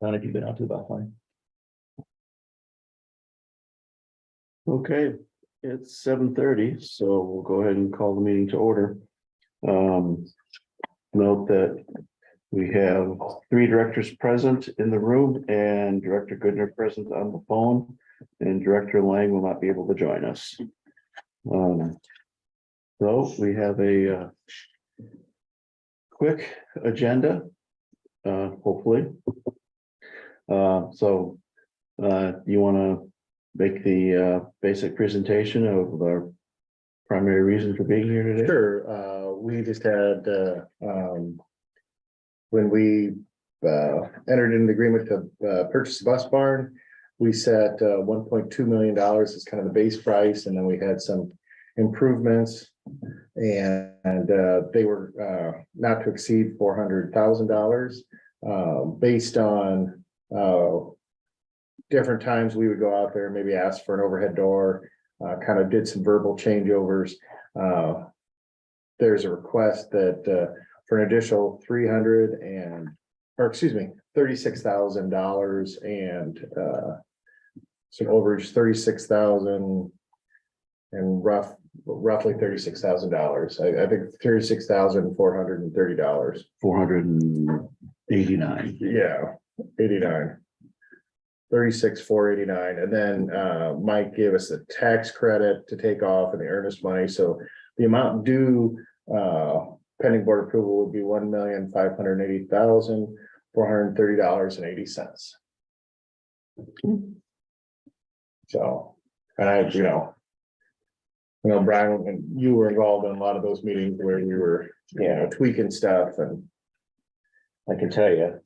Not if you've been out to the bus line. Okay, it's 7:30, so we'll go ahead and call the meeting to order. Note that we have 3 directors present in the room and Director Goodner present on the phone, and Director Lang will not be able to join us. So we have a quick agenda, hopefully. You want to make the basic presentation of our primary reason for being here today? Sure. We just had, when we entered into agreement to purchase the bus barn, we set $1.2 million as kind of the base price, and then we had some improvements, and they were not to exceed $400,000 based on different times we would go out there, maybe ask for an overhead door, kind of did some verbal changeovers. There's a request that for an additional $36,000 and some overage, 36,000 and roughly $36,000. I think $36,430. 489. Yeah, 89. 36,489, and then Mike gave us a tax credit to take off and the earnest money. So the amount due pending board approval would be $1,580,430.80. So, and I, Brian, and you were involved in a lot of those meetings where we were, tweaking stuff, and I can tell you,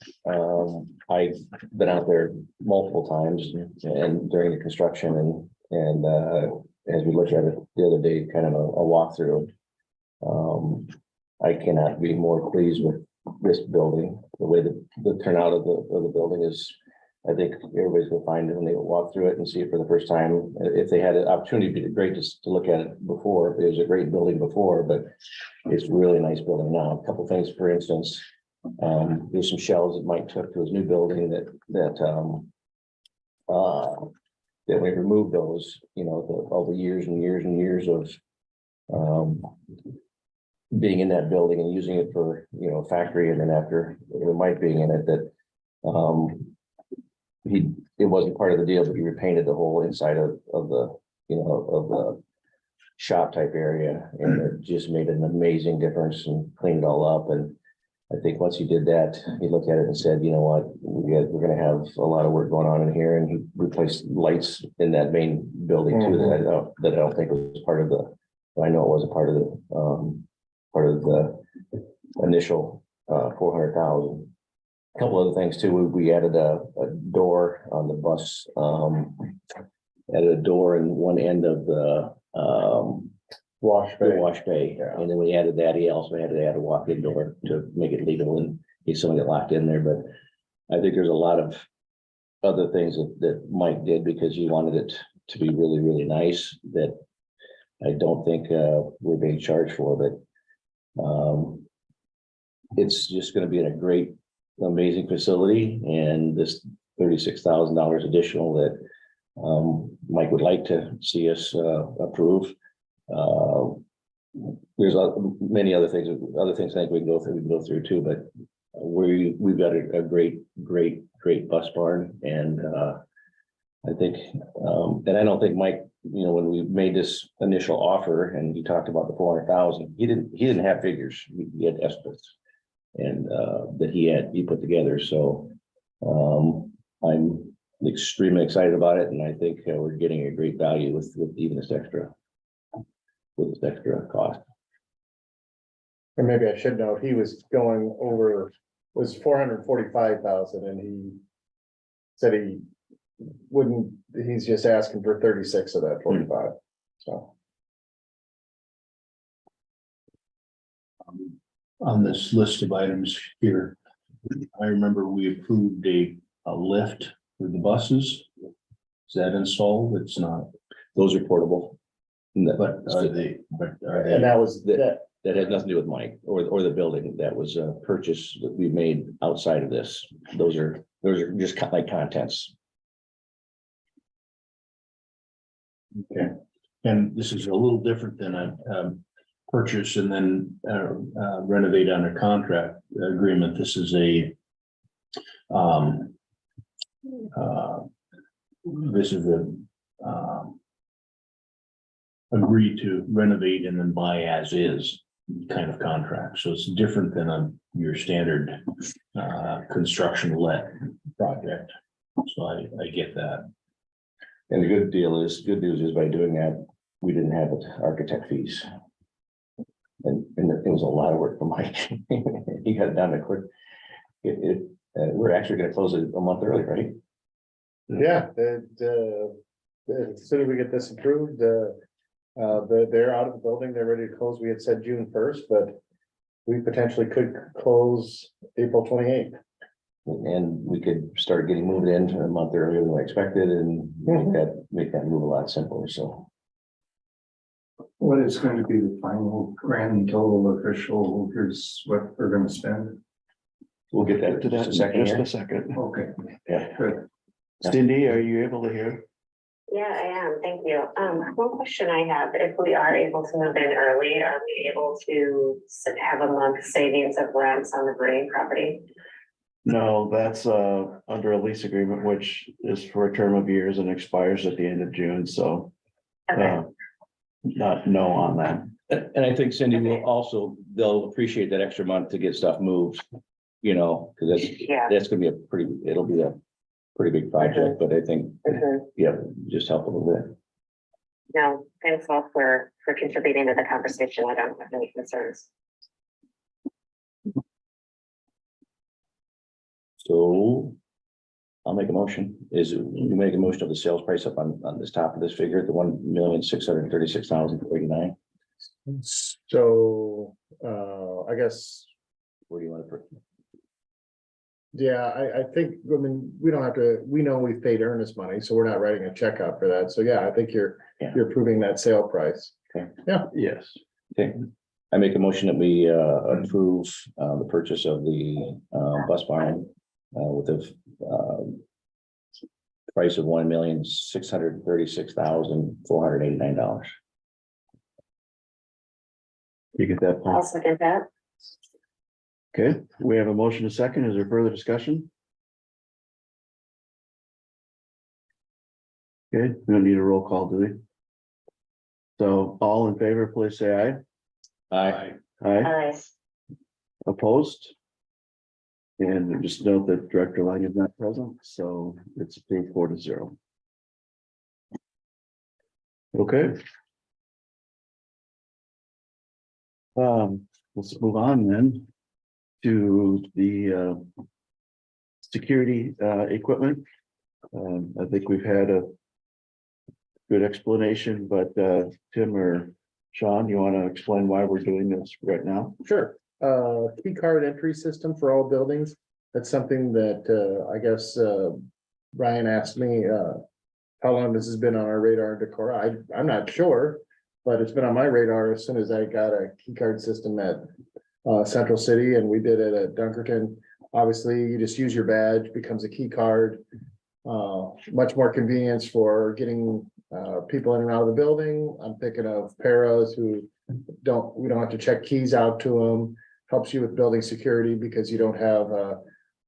I've been out there multiple times and during the construction and as we looked at it the other day, kind of a walkthrough. I cannot be more pleased with this building. The way the turnout of the building is, I think everybody's gonna find it when they walk through it and see it for the first time. If they had an opportunity, it'd be great just to look at it before. It was a great building before, but it's really a nice building now. A couple things, for instance. There's some shelves that Mike took to his new building that we removed those, all the years and years and years of being in that building and using it for, factory. And then after Mike being in it, that it wasn't part of the deal, but he repainted the whole inside of the shop type area, and it just made an amazing difference and cleaned it all up. And I think once he did that, he looked at it and said, you know what, we're going to have a lot of work going on in here. And he replaced lights in that main building too, that I don't think was part of the, I know it wasn't part of the initial 400,000. A couple other things too. We added a door on the bus, added a door in one end of the wash bay. Yeah. And then we added that, he also had to add a walk-in door to make it legal in case someone got locked in there. But I think there's a lot of other things that Mike did because he wanted it to be really, really nice, that I don't think we're being charged for. But it's just going to be in a great, amazing facility, and this $36,000 additional that Mike would like to see us approve. There's many other things I think we can go through too, but we've got a great bus barn. And I think and I don't think Mike, when we made this initial offer and he talked about the 400,000, he didn't have figures. He had estimates and that he put together. So I'm extremely excited about it, and I think we're getting a great value with even this extra cost. And maybe I should note, he was going over, was 445,000, and he said he wouldn't, he's just asking for 36 of that 45. So on this list of items here, I remember we approved a lift for the buses. Is that installed? It's not. Those are portable. But are they? and that was that that had nothing to do with Mike or the building. That was a purchase that we made outside of this. Those are just like contents. Okay, and this is a little different than a purchase and then renovate under contract agreement. This is a agree to renovate and then buy as is kind of contract. So it's different than your standard construction let project. So I get that. And the good news is by doing that, we didn't have architect fees. And it was a lot of work for Mike. He got it done quick. We're actually gonna close it a month early, right? Yeah, as soon as we get this approved, they're out of the building, they're ready to close. We had said June 1st, but we potentially could close April 28th. And we could start getting moved in a month earlier than we expected and make that move a lot simpler, so. What is going to be the final grand total official, here's what we're gonna spend? We'll get that To in that just a in second just a here. second. Okay, Yeah. good. Cindy, are you able to hear? Yeah, I am. Thank you. One question I have, if we are able to move in early, are we able to have a month savings of rents on the Green property? No, that's under a lease agreement, which is for a term of years and expires at the end of June, so Okay, not no on that. And I think Cindy will also, they'll appreciate that extra month to get stuff moved, because yeah. that's gonna be it'll be a pretty big project, but I think, Mhm. yeah, just help a little bit. No, thanks all for contributing to the conversation. I don't have any concerns. So I'll make a motion. You make a motion of the sales price up on this top of this figure, the 1,636,089. So, I guess, Where do you want to put? yeah, I think, I mean, we don't have to, we know we've paid earnest money, so we're not writing a check out for that. So yeah, I think you're approving that sale price. Yes. Okay, I make a motion that we approve the purchase of the bus barn with the price of $1,636,489. You get that, Paul? I'll second that. Okay, we have a motion, a second. Is there further discussion? Okay, we don't need a roll call, do we? So all in favor, please say aye. Aye. Aye, opposed? And just note that Director Lang is not present, so it's approved 4-0. Okay. Let's move on then to the security equipment. I think we've had a good explanation, but Tim or Sean, you want to explain why we're doing this right now? Sure. Key card entry system for all buildings. That's something that, I guess, Brian asked me, how long this has been on our radar in Decorah. I'm not sure, but it's been on my radar as soon as I got a key card system at Central City, and we did it at Dunkerton. Obviously, you just use your badge, becomes a key card. Much more convenience for getting people in and out of the building. I'm thinking of paras who we don't have to check keys out to them. Helps you with building security because you don't have a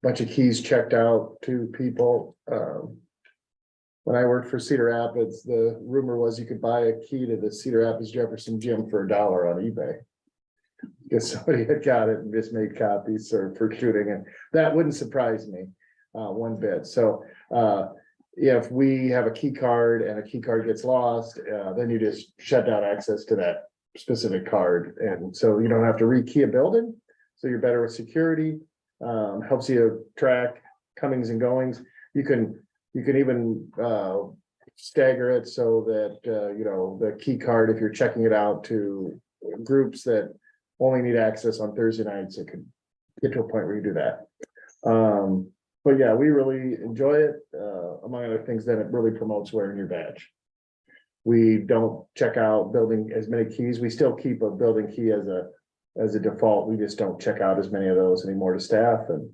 bunch of keys checked out to people. When I worked for Cedar Rapids, the rumor was you could buy a key to the Cedar Rapids Jefferson gym for $1 on eBay. Because somebody had got it and just made copies for shooting, and that wouldn't surprise me one bit. So if we have a key card and a key card gets lost, then you just shut down access to that specific card, and so you don't have to rekey a building. So you're better with security. Helps you track comings and goings. You can even stagger it so that the key card, if you're checking it out to groups that only need access on Thursday nights, it could get to a point where you do that. But yeah, we really enjoy it. Among other things, that it really promotes wearing your badge. We don't check out building as many keys. We still keep a building key as a as a default, we just don't check out as many of those anymore to staff, and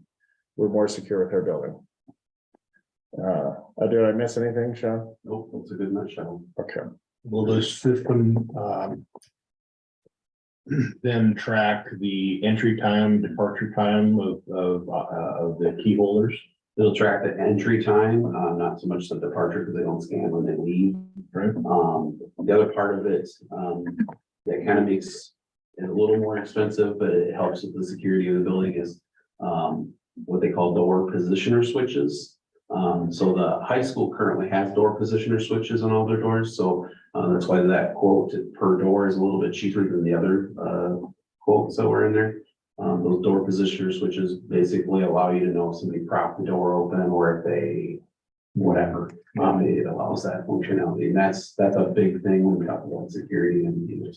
we're more secure with our building. Did I miss anything, Sean? Nope, that's a good nutshell. Okay. Will this system, then track the entry time, departure time of the key holders? It'll track the entry time, not so much the departure because they don't scan when they leave. Right. The other part of it, that kind of makes it a little more expensive, but it helps with the security of the building is what they call door positioner switches. So the high school currently has door positioner switches on all their doors, so that's why that quote per door is a little bit cheaper than the other quotes that were in there. Those door positioner switches basically allow you to know if somebody propped the door open or if they, whatever, it allows that functionality. And that's a big thing when we talk about security and, you know,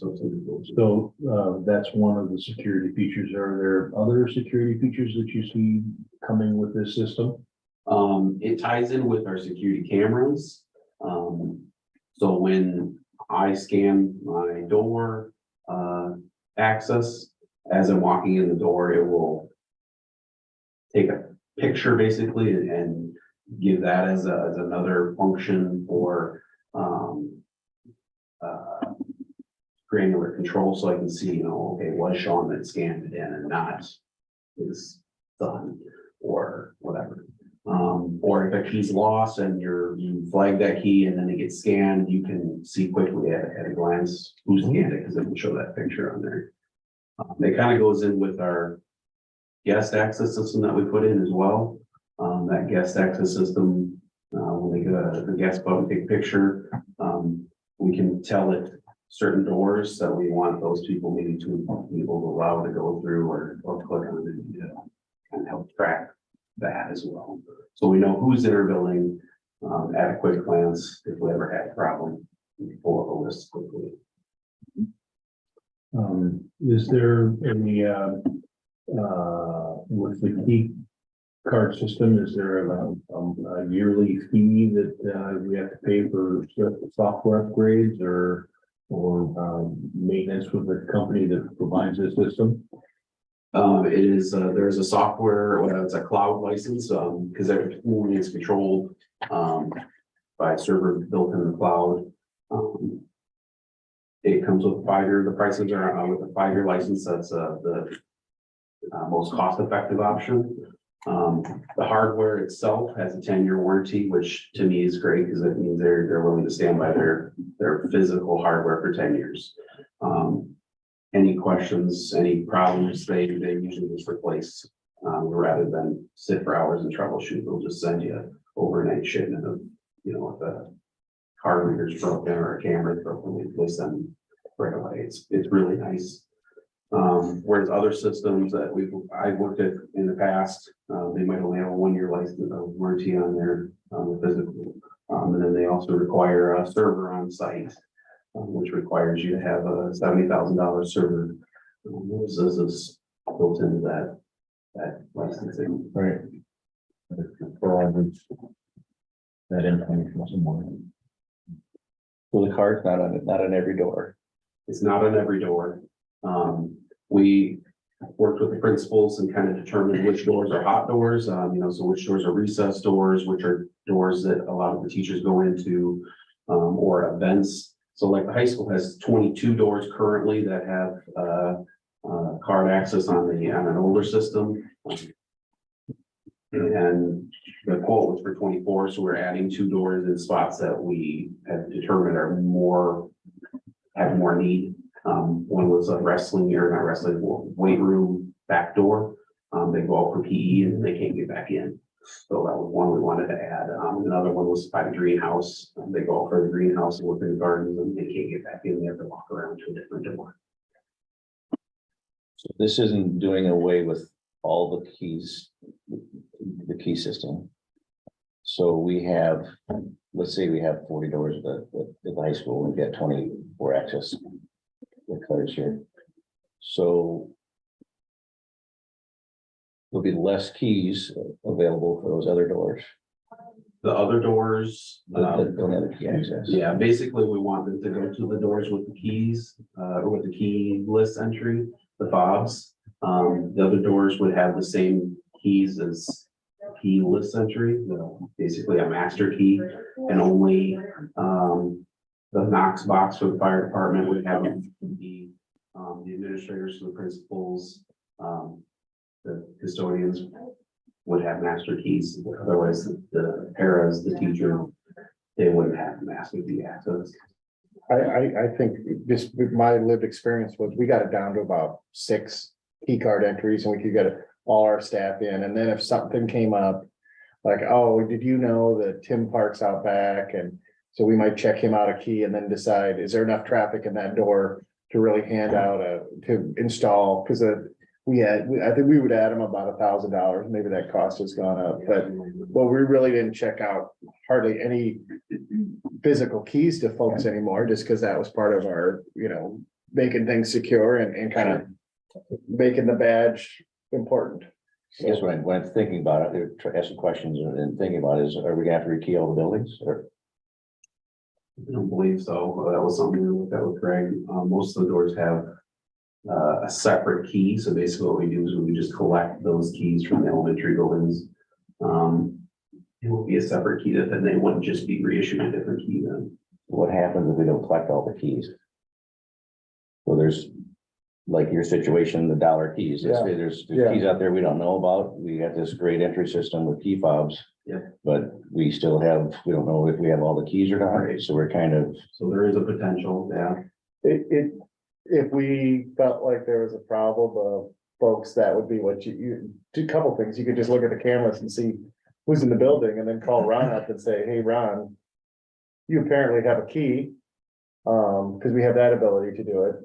So that's one of the security features. Are there other security features that you see coming with this system? It ties in with our security cameras. So when I scan my door access, as I'm walking in the door, it will take a picture basically and give that as another function for granular control, so I can see, you know, okay, was Sean that scanned it in and not his son or whatever. Or if a key's lost and you flag that key and then it gets scanned, you can see quickly at a glance who scanned it because it will show that picture on there. It kind of goes in with our guest access system that we put in as well. That guest access system, when they go to the guest button, take a picture, we can tell it certain doors that we want those people maybe to be able to allow to go through or click on it, and help track that as well. So we know who's in our building at a quick glance. If we ever had a problem, we can pull up a list quickly. Is there any with the key card system, is there a yearly fee that we have to pay for software upgrades or maintenance with the company that provides this system? It is, there's a software, it's a cloud license, because everything is controlled by a server built in the cloud. It comes with 5 year, the prices are with a 5-year license. That's the most cost-effective option. The hardware itself has a 10-year warranty, which to me is great because it means they're willing to stand by their physical hardware for 10 years. Any questions, any problems, they usually just replace rather than sit for hours and troubleshoot. They'll just send you overnight shipment of, you know, if a card reader's broken or a camera's broken, we replace them right away. It's really nice. Whereas other systems that I've worked at in the past, they might only have a 1-year license warranty on their physical. And then they also require a server on site, which requires you to have a $70,000 server. This is built into that licensing. Right. That information somewhere. So the card's not on every door. It's not on every door. We worked with the principals and kind of determined which doors are hot doors, you know, so which doors are recess doors, which are doors that a lot of the teachers go into, or events. So like the high school has 22 doors currently that have card access on an older system. And the quote was for 24, so we're adding 2 doors in spots that we have determined have more need. One was a weight room back door. They go out for PE and they can't get back in. So that was one we wanted to add. Another one was by the greenhouse. They go out for the greenhouse and work in the gardens and they can't get back in. They have to walk around to a different door. So this isn't doing away with all the keys, the key system. So we have, let's say we have 40 doors at the high school, we've got 24 access cards here. So there'll be less keys available for those other doors. The other doors, That don't have the key access. yeah, basically we want them to go to the doors with the keys, or with the key list entry. the fobs. The other doors would have the same keys as keyless entry, basically a master key, and only the Knox box for the fire department would have the administrators, the principals, the custodians would have master keys. Otherwise, the paras, the teacher, they wouldn't have master key access. I think just with my lived experience was we got it down to about 6 key card entries and we could get all our staff in. And then if something came up, like, oh, did you know that Tim parks out back? And so we might check him out a key and then decide, is there enough traffic in that door to really hand out to install? Because I think we would add them about $1,000. Maybe that cost has gone up, but we really didn't check out hardly any physical keys to folks anymore, just because that was part of our, making things secure and kind of making the badge important. I guess when I'm thinking about it, asking questions and thinking about it is, are we gonna have to rekey all the buildings or? I don't believe so. That was something we looked at with Greg. Most of the doors have a separate key. So basically what we do is we just collect those keys from the elementary buildings. It will be a separate key that then they wouldn't just be reissued a different key then. What happens if we don't collect all the keys? Well, there's like your situation, the dollar keys. There's keys out there we don't know about. We got this great entry system with key fobs. Yeah. But we don't know if we have all the keys or not. So we're kind of. So there is a potential, yeah. If we felt like there was a problem of folks, that would be what you do. A couple things. You could just look at the cameras and see who's in the building and then call Ron up and say, hey, Ron, you apparently have a key. Because we have that ability to do it.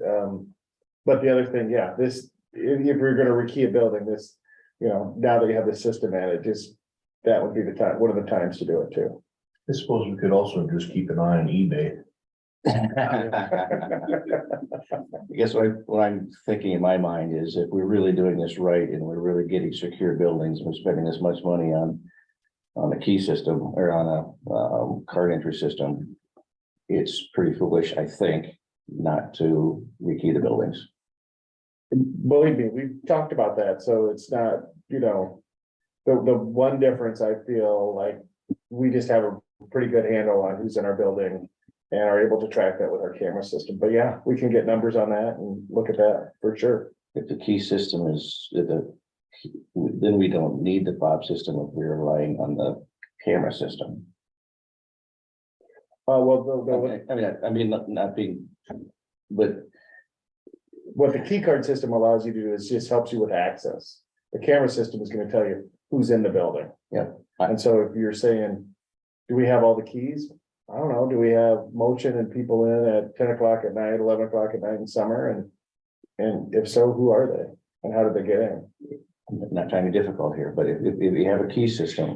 But the other thing, if we're gonna rekey a building, now that you have the system added, that would be the time, one of the times to do it too. I suppose we could also just keep an eye on eBay. I guess what I'm thinking in my mind is if we're really doing this right and we're really getting secure buildings, and we're spending this much money on a key system or on a card entry system, it's pretty foolish, I think, not to rekey the buildings. Believe me, we've talked about that, so it's not, the one difference I feel like we just have a pretty good handle on who's in our building and are able to track that with our camera system. But yeah, we can get numbers on that and look at that for sure. If the key system is then we don't need the fob system if we're relying on the camera system. I mean, not being, but what the key card system allows you to do is just helps you with access. The camera system is going to tell you who's in the building. Yeah. And so if you're saying, do we have all the keys? I don't know. Do we have motion and people in at 10 o'clock at night, 11 o'clock at night in summer? And if so, who are they? And how did they get in? I'm not trying to be difficult here, but if you have a key system,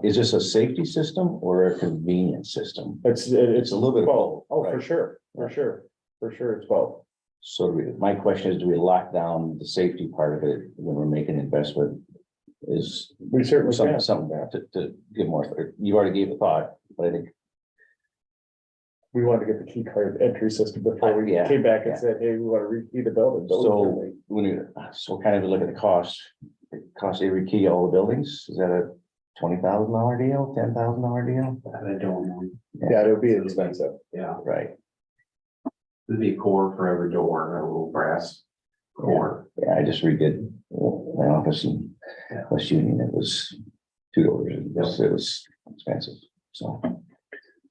is this a safety system or a convenience system? It's a little bit of both. Oh, right? for sure. It's both. So my question is, do we lock down the safety part of it when we're making an investment? Is We certainly can. something to give more, you already gave a thought, but I think. We wanted to get the key card entry system before we came back and said, hey, we want to rekey the building. So when kind of look at the cost, it costs to rekey all the buildings. Is that a $20,000 deal, $10,000 deal? I don't know. Yeah, it would be expensive. Yeah, Right. it'd be a core for every door, a little brass core. Yeah, I just redid my office in West Union. It was $2. It was expensive.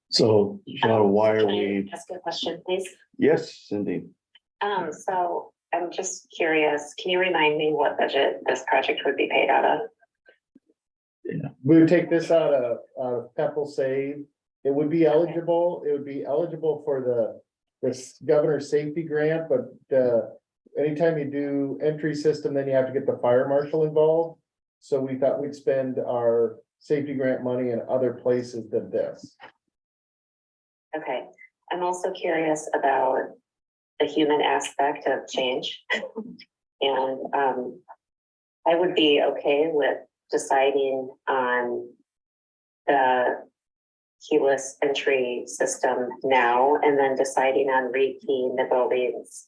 So, Sean, why are Can I we? ask a question, please? Yes, Cindy. So I'm just curious, can you remind me what budget this project would be paid out of? We would take this out of Pepple Save. It would be eligible for this governor's safety grant, but anytime you do entry system, then you have to get the fire marshal involved. So we thought we'd spend our safety grant money in other places than this. Okay, I'm also curious about the human aspect of change. And I would be okay with deciding on the keyless entry system now and then deciding on rekeying the buildings,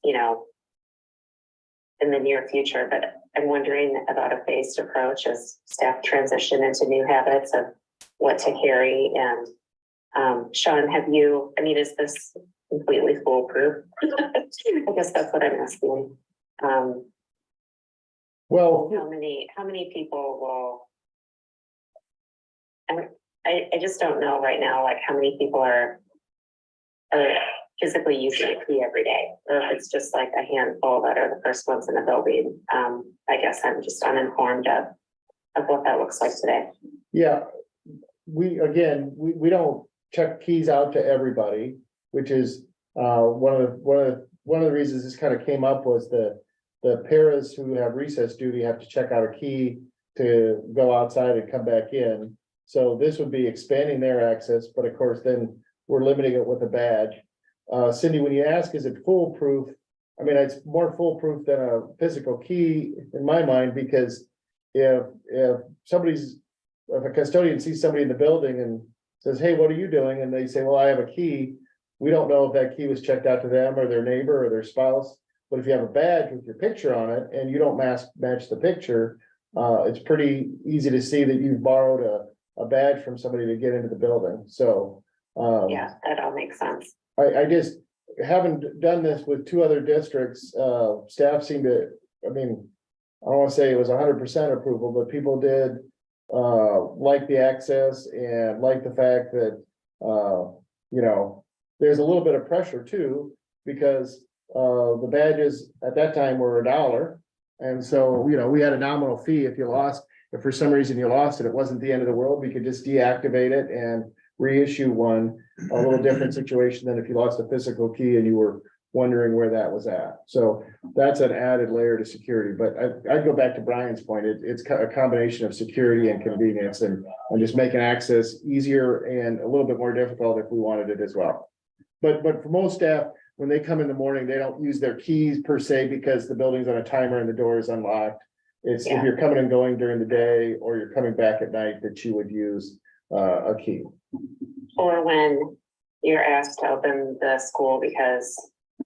in the near future, but I'm wondering about a phased approach as staff transition into new habits of what to carry. And Sean, is this completely foolproof? I guess that's what I'm asking. Well, How many people will, I just don't know right now, like how many people are physically using a key every day, or if it's just like a handful that are the first ones in the building. I guess I'm just uninformed of what that looks like today. yeah, we don't check keys out to everybody, which is one of the reasons this kind of came up was the paras who have recess duty have to check out a key to go outside and come back in. So this would be expanding their access, but of course, then we're limiting it with a badge. Cindy, when you ask, is it foolproof? I mean, it's more foolproof than a physical key in my mind, because if a custodian sees somebody in the building and says, hey, what are you doing? And they say, well, I have a key. We don't know if that key was checked out to them or their neighbor or their spouse. But if you have a badge with your picture on it and you don't match the picture, it's pretty easy to see that you've borrowed a badge from somebody to get into the building. So Yeah, that all makes sense. I just haven't done this with two other districts. Staff seemed to, I mean, I don't want to say it was 100% approval, but people did like the access and like the fact that, there's a little bit of pressure too, because the badges at that time were $1. And so, we had a nominal fee. If for some reason you lost it, it wasn't the end of the world. We could just deactivate it and reissue one. A little different situation than if you lost a physical key and you were wondering where that was at. So that's an added layer to security. But I'd go back to Brian's point. It's a combination of security and convenience and just making access easier and a little bit more difficult if we wanted it as well. But for most staff, when they come in the morning, they don't use their keys per se because the building's on a timer and the door is unlocked. It's if you're coming and going during the day or you're coming back at night that you would use a key. Or when you're asked to open the school because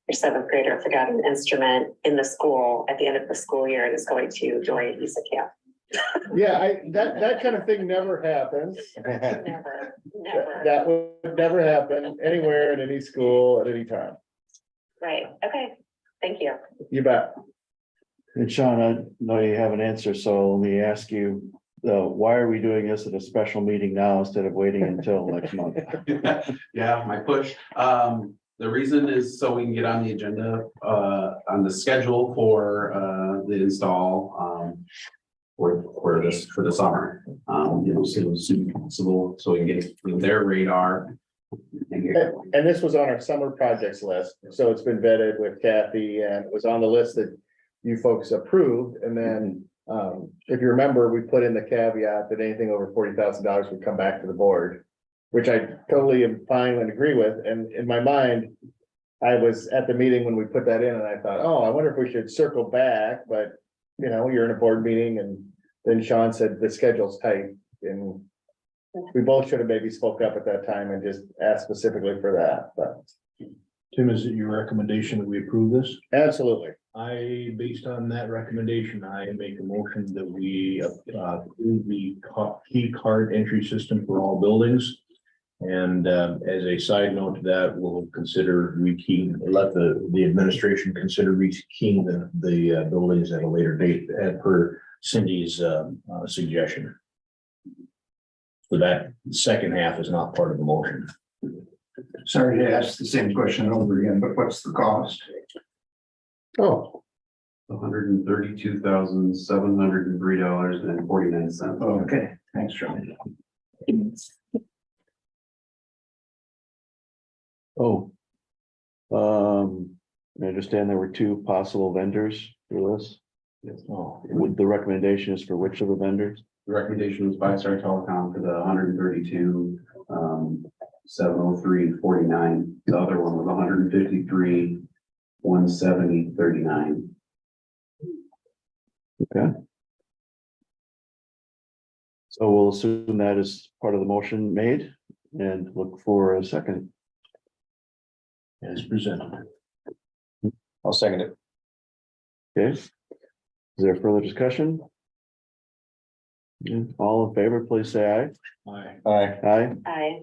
your seventh grader forgot an instrument in the school at the end of the school year and is going to join a visa camp. Yeah, that kind of thing never happens. Never. That would never happen anywhere in any school at any time. Right, okay, thank you. You bet. And Sean, I know you have an answer, so let me ask you, why are we doing this at a special meeting now instead of waiting until next month? Yeah, my push. The reason is so we can get on the agenda, on the schedule for, the install, for the summer. So we can get their radar. And this was on our summer projects list, so it's been vetted with Kathy and it was on the list that you folks approved. And then, if you remember, we put in the caveat that anything over $40,000 would come back to the board, which I totally am fine and agree with. And in my mind, I was at the meeting when we put that in and I thought, oh, I wonder if we should circle back, but you're in a board meeting and then Sean said the schedule's tight and we both should have maybe spoke up at that time and just asked specifically for that, but. Tim, is it your recommendation that we approve this? Absolutely. Based on that recommendation, I make a motion that we approve the key card entry system for all buildings. And as a side note to that, we'll consider let the administration consider rekeying the buildings at a later date per Cindy's suggestion. So that second half is not part of the motion. Sorry to ask the same question over again, but what's the cost? Oh, $132,703.49. Okay, thanks, Sean. I understand there were two possible vendors for this. Would the recommendation is for which of the vendors? The recommendation was by Star Telecom for the 132, 703.49. The other one was 153, 170.39. Okay. So we'll assume that is part of the motion made and look for a second. As presented. I'll second it. Okay, Is there further discussion? All in favor, please say Aye. Aye. aye. I,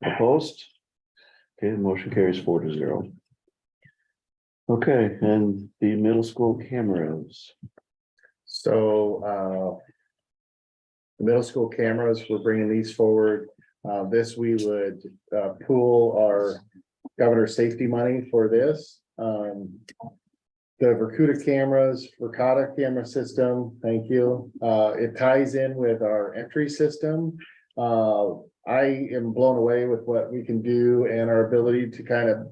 Opposed? Okay, the motion carries 4-0. Okay, and the middle school cameras. So, the middle school cameras, we're bringing these forward. This, we would, pool our governor's safety money for this. The Vercuda cameras, Verkada camera system, thank you. It ties in with our entry system. I am blown away with what we can do and our ability to kind of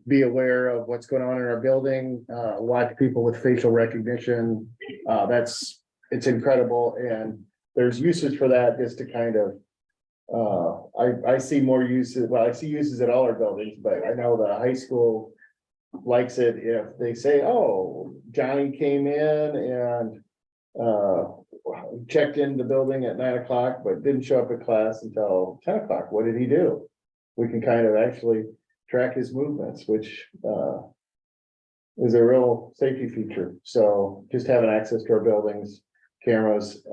be aware of what's going on in our building, watch people with facial recognition. It's incredible, and there's uses for that just to kind of, I see more uses, well, I see uses at all our buildings, but I know the high school likes it if they say, oh, Johnny came in and checked in the building at 9 o'clock, but didn't show up at class until 10 o'clock. What did he do? We can kind of actually track his movements, which is a real safety feature. So just having access to our buildings, cameras,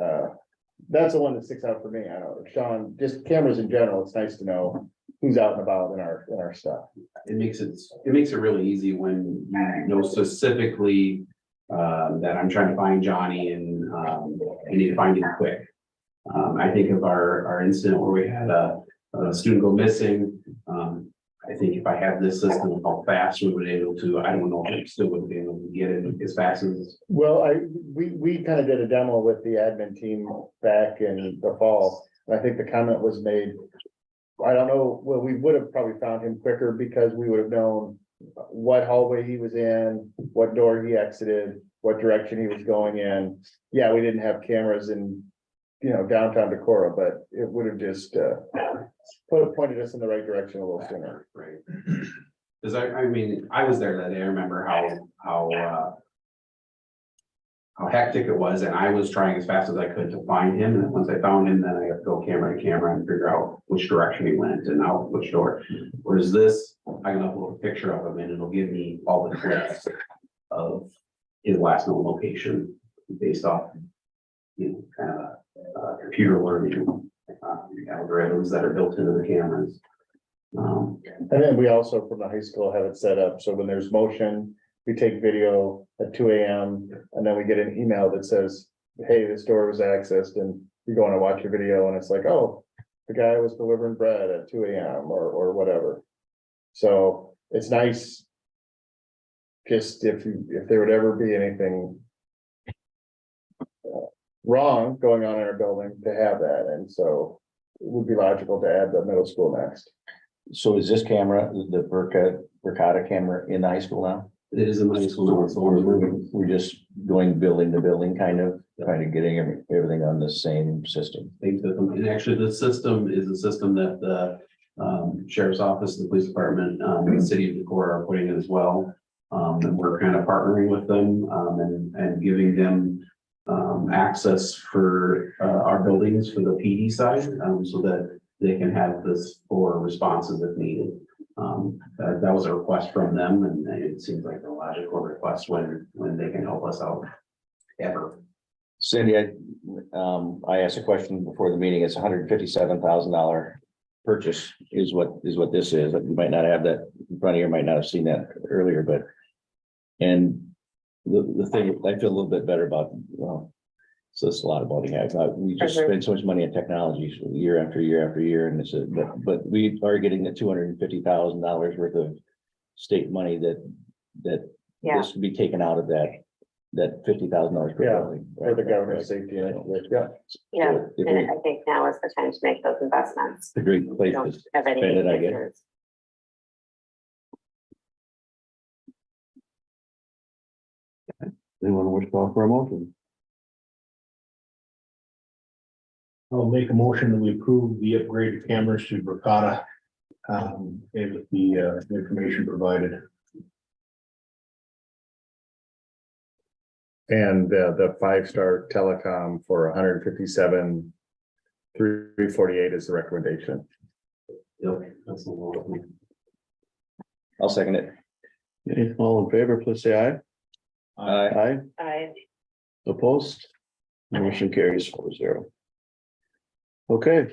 that's the one that sticks out for me. I know, Sean, just cameras in general, it's nice to know who's out and about in our stuff. It makes it really easy when you know specifically that I'm trying to find Johnny and I need to find him quick. I think of our incident where we had a student go missing. I think if I had this system, of how fast we would be able to, I don't know if I still would be able to get it as fast as. Well, we kind of did a demo with the admin team back in the fall, and I think the comment was made. I don't know, well, we would have probably found him quicker because we would have known what hallway he was in, what door he exited, what direction he was going in. Yeah, we didn't have cameras in, downtown Decorah, but it would have just pointed us in the right direction a little sooner. Right. Cause I mean, I was there that day. I remember how hectic it was, and I was trying as fast as I could to find him, and then once I found him, then I have to go camera to camera and figure out which direction he went and out which door. Whereas this, I can upload a picture of him and it'll give me all the clips of his last known location based off, kind of computer learning algorithms that are built into the cameras. And then we also from the high school have it set up, so when there's motion, we take video at 2 AM and then we get an email that says, hey, this door was accessed, and you go on and watch a video and it's like, oh, the guy was delivering bread at 2 AM or whatever. So it's nice. Just if there would ever be anything wrong going on in our building, to have that, and so it would be logical to add the middle school next. So is this camera, the Verkada camera in the high school now? It is in my school, so We're just going building to building, kind of getting everything on the same system. and actually the system is a system that the sheriff's office, the police department, the city of Decorah are putting in as well. And we're kind of partnering with them and giving them access for our buildings for the PD side, so that they can have this for responses if needed. That was a request from them, and it seems like a logical request when they can help us out ever. Cindy, I asked a question before the meeting. It's $157,000 purchase is what this is. You might not have that in front of you, might not have seen that earlier, but and the thing I feel a little bit better about, so it's a lot of voting. We just spend so much money on technology year after year after year, and but we are getting the $250,000 worth of state money that yeah, this would be taken out of that $50,000 per Yeah, building. For the governor's safety, yeah. yeah, If and I think now is the time to make those investments. It's a great We place don't to have any spend it, I guess. pictures. Anyone wish to call for a motion? I'll make a motion that we approve the upgraded cameras to Verkada. With the information provided. And the 5-star telecom for 157,348 is the recommendation. Yep, that's the one. I'll second it. Okay, all in favor, please say aye. Aye. Aye. Opposed? Motion carries 4-0. Okay,